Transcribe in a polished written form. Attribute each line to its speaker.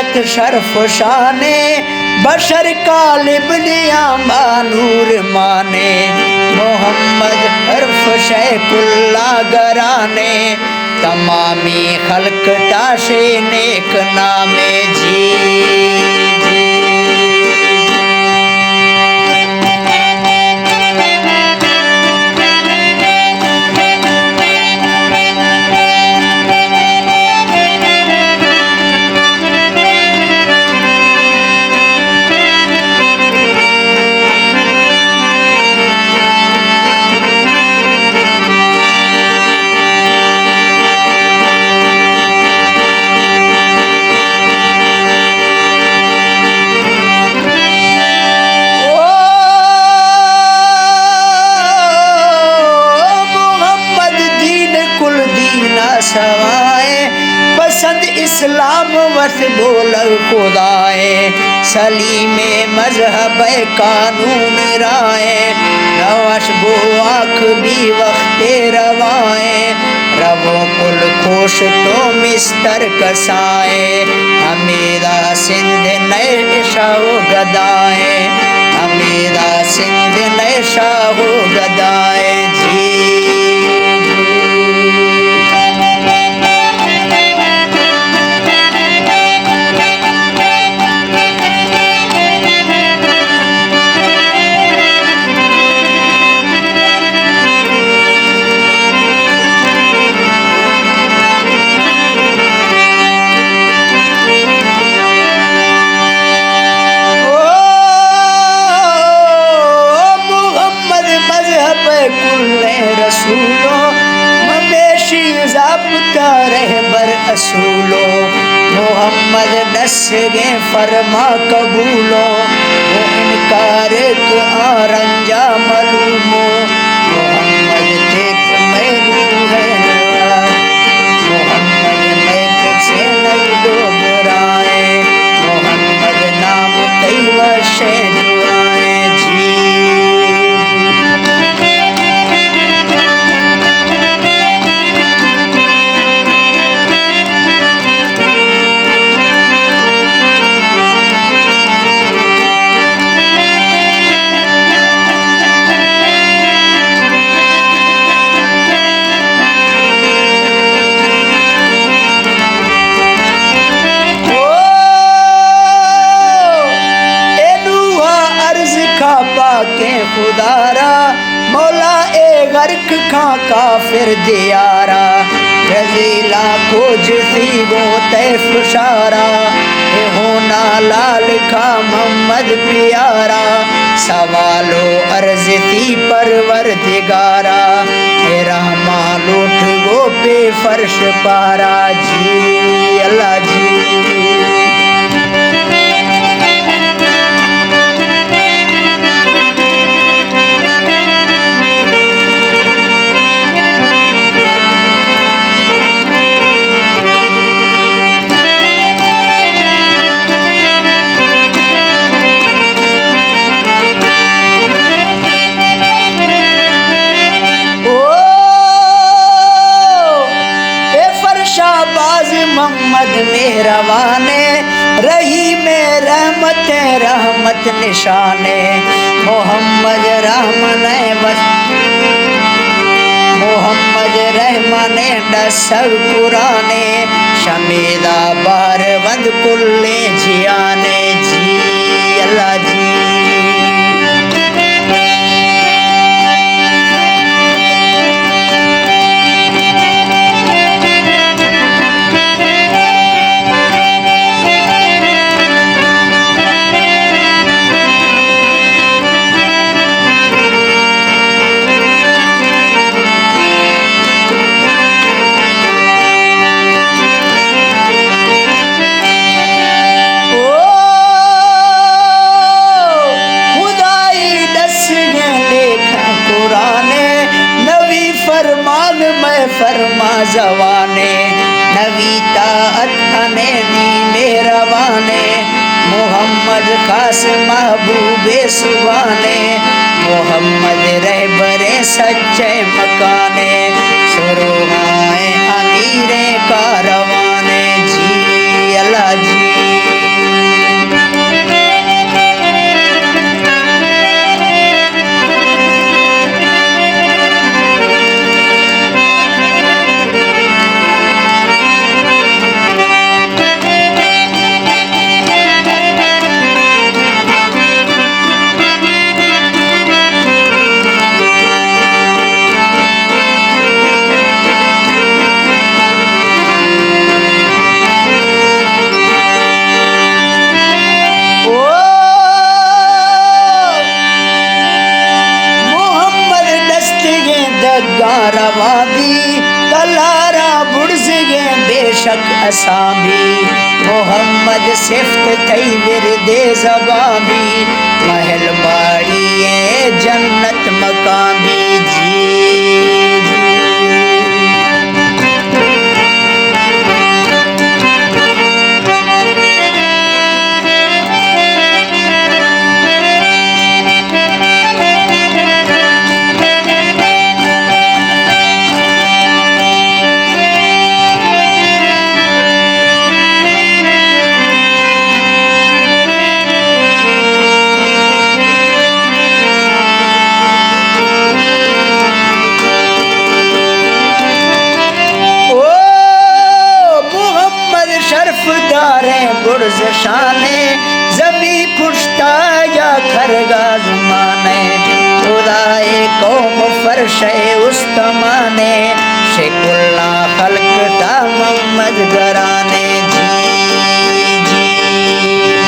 Speaker 1: हजरत शरफ शाने बशर कालिब निया मानूर माने मोहम्मद हरफ शैकुल्ला गराने तमामी खल्क ताशे नेक नामे जी। सवाए पसंद इस्लाम वस बोल खुदाए सलीमे मजहब कानून राय रवश बो आँख भी वक्ते रवाए रवो कुल खोश तो मिस्तर कसाए हमीदा सिंध नए शाहो गदाए हमीदा सिंध नए शाहो गदाए जी। रसूलो मवेशी ज़ाब्ता रहबर असूलो मोहम्मद नस्गे फरमा कबूलो वो इनकार आरंजा मलूमो मोहम्मद देख मैनू है मोहम्मद मैं से नल्दो बुराए मोहम्मद नाम तैवा शेजुआए जी। खुदारा मौला ए गर्क खा काफिर दियारा रजीला खोज सीबो तैफ शारा होना लाल खा मोहम्मद प्यारा सवालो अर्ज थी परवर दिगारा रहमा लूट गो पे फर्श पारा जी अल्लाह जी। मोहम्मद मेहरबाने रही में रहमत रहमत निशाने मोहम्मद रहमान बस मोहम्मद रहमान डसर कुराने शमीदा बार वंद कुल्ले जियाने जी अल्लाह जी। फरमा जवाने नवीता अथने दी मेहरबाने मोहम्मद खास महबूबे सुबाने मोहम्मद रहबरे सच्चे मकाने सुरोहाए अमीरे कारवाने जी अल्लाह जी। रवा भी तलारा बुड़ज़गे बेशक असां भी मोहम्मद सिफ्त थई विरदे ज़बा भी महल बाड़ी जन्नत मकान भी जी। बुर्ज शाने जमी पुश्ता या खरगा जुमाने खुदाए कौम फरशे उस्तमाने शेकुल्ला खल्क ता मोहम्मद गराने जी जी।